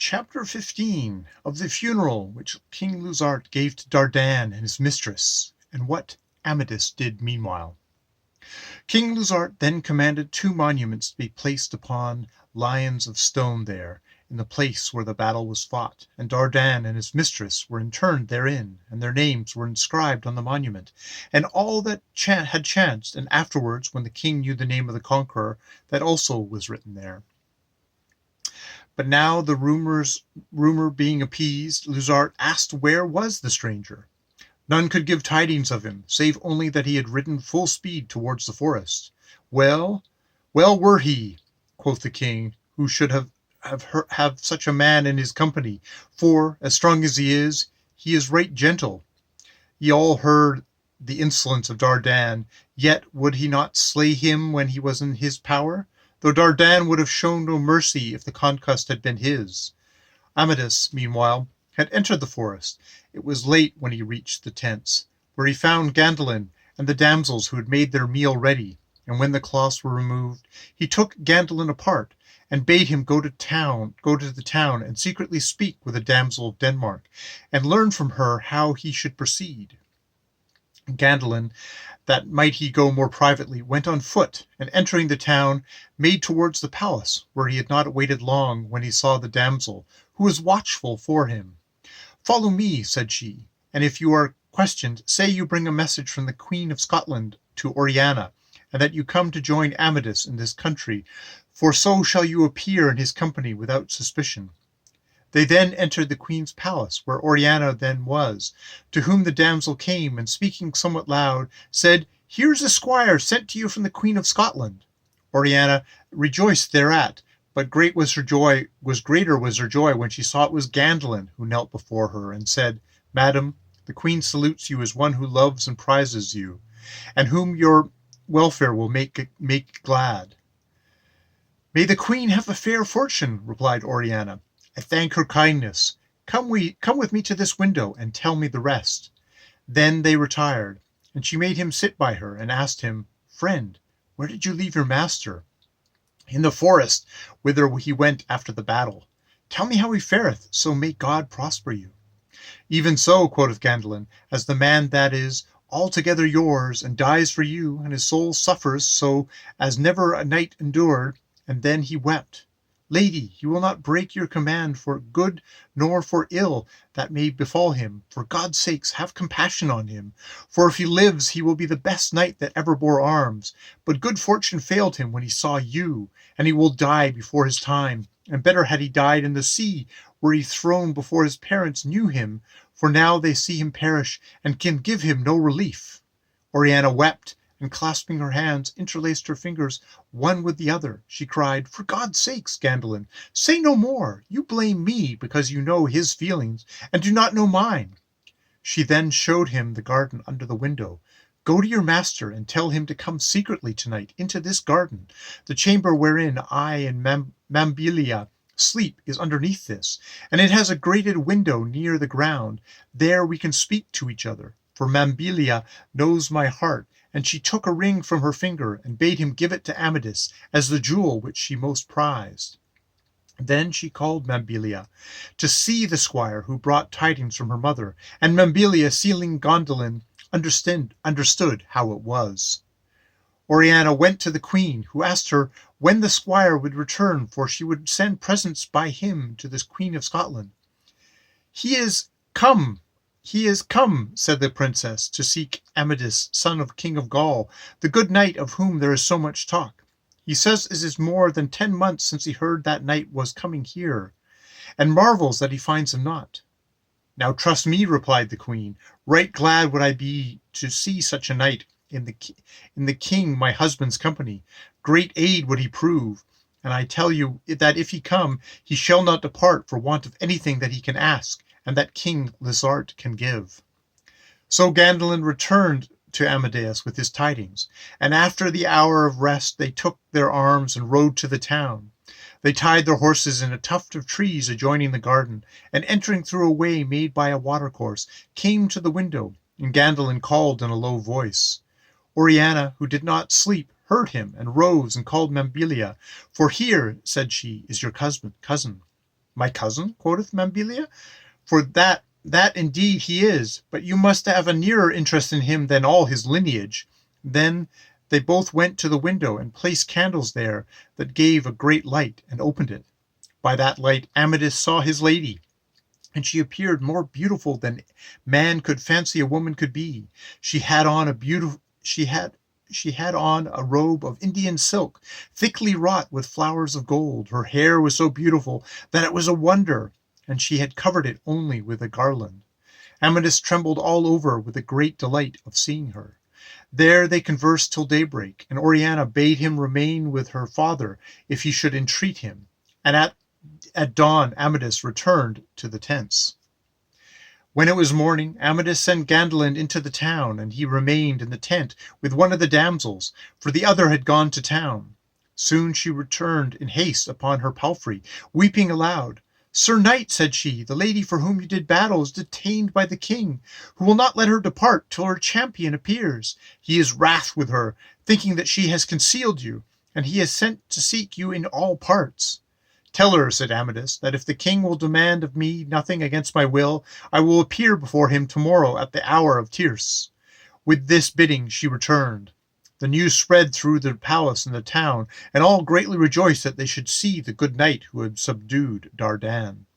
Chapter 15 of the funeral which King Lusart gave to Dardan and his mistress, and what Amadis did meanwhile. King Lusart then commanded 2 monuments to be placed upon lions of stone there, in the place where the battle was fought, and Dardan and his mistress were interred therein, and their names were inscribed on the monument, and all that had chanced, and afterwards, when the king knew the name of the conqueror, that also was written there. But now the rumor being appeased, Lusart asked where was the stranger. None could give tidings of him, save only that he had ridden full speed towards the forest. Well were he, quoth the king, who should have such a man in his company, for, as strong as he is right gentle. Ye all heard the insolence of Dardan, yet would he not slay him when he was in his power? Though Dardan would have shown no mercy if the conquest had been his. Amadis, meanwhile, had entered the forest. It was late when he reached the tents, where he found Gandalin and the damsels who had made their meal ready. And when the cloths were removed, he took Gandalin apart, and bade him go to the town and secretly speak with a damsel of Denmark, and learn from her how he should proceed. Gandalin, that might he go more privately, went on foot, and entering the town, made towards the palace, where he had not waited long when he saw the damsel, who was watchful for him. Follow me, said she, and if you are questioned, say you bring a message from the Queen of Scotland to Oriana, and that you come to join Amadis in this country, for so shall you appear in his company without suspicion. They then entered the queen's palace, where Oriana then was, to whom the damsel came, and speaking somewhat loud, said, Here's a squire sent to you from the Queen of Scotland. Oriana rejoiced thereat, but greater was her joy when she saw it was Gandalin who knelt before her, and said, Madam, the queen salutes you as one who loves and prizes you, and whom your welfare will make glad. May the queen have a fair fortune, replied Oriana. I thank her kindness. Come with me to this window, and tell me the rest. Then they retired, and she made him sit by her, and asked him, Friend, where did you leave your master? In the forest, whither he went after the battle. Tell me how he fareth, so may God prosper you. Even so, quoth Gandalin, as the man that is altogether yours, and dies for you, and his soul suffers so as never a knight endured. And then he wept. Lady, you will not break your command for good nor for ill that may befall him. For God's sakes, have compassion on him. For if he lives, he will be the best knight that ever bore arms. But good fortune failed him when he saw you, and he will die before his time. And better had he died in the sea, were he thrown before his parents knew him. For now they see him perish, and can give him no relief. Oriana wept, and clasping her hands, interlaced her fingers one with the other. She cried, For God's sake, Gandalin, say no more. You blame me because you know his feelings, and do not know mine. She then showed him the garden under the window. Go to your master, and tell him to come secretly tonight into this garden. The chamber wherein I and Mambilia sleep is underneath this, and it has a grated window near the ground. There we can speak to each other. For Mambilia knows my heart, and she took a ring from her finger, and bade him give it to Amadis as the jewel which she most prized. Then she called Mambilia to see the squire who brought tidings from her mother, and Mambilia, seeing Gandalin, understood how it was. Oriana went to the queen, who asked her when the squire would return, for she would send presents by him to the Queen of Scotland. He is come, said the princess, to seek Amadis, son of King of Gaul, the good knight of whom there is so much talk. He says it is more than 10 months since he heard that knight was coming here, and marvels that he finds him not. Now trust me, replied the queen, right glad would I be to see such a knight in the king my husband's company. Great aid would he prove, and I tell you that if he come, he shall not depart for want of anything that he can ask, and that King Lusart can give. So Gandalin returned to Amadeus with his tidings, and after the hour of rest they took their arms and rode to the town. They tied their horses in a tuft of trees adjoining the garden, and entering through a way made by a watercourse, came to the window, and Gandalin called in a low voice. Oriana, who did not sleep, heard him, and rose and called Mambilia. For here, said she, is your cousin. My cousin, quoth Mabilia, for that indeed he is, but you must have a nearer interest in him than all his lineage. Then they both went to the window and placed candles there that gave a great light, and opened it. By that light Amadis saw his lady, and she appeared more beautiful than man could fancy a woman could be. She had on a robe of Indian silk, thickly wrought with flowers of gold. Her hair was so beautiful that it was a wonder, and she had covered it only with a garland. Amadis trembled all over with the great delight of seeing her. There they conversed till daybreak, and Oriana bade him remain with her father if he should entreat him. And at dawn Amadis returned to the tents. When it was morning, Amadis sent Gandalin into the town, and he remained in the tent with one of the damsels, for the other had gone to town. Soon she returned in haste upon her palfrey, weeping aloud. Sir Knight, said she, the lady for whom you did battle is detained by the king, who will not let her depart till her champion appears. He is wrath with her, thinking that she has concealed you, and he has sent to seek you in all parts. Tell her, said Amadis, that if the king will demand of me nothing against my will, I will appear before him tomorrow at the hour of tierce. With this bidding she returned. The news spread through the palace and the town, and all greatly rejoiced that they should see the good knight who had subdued Dardan.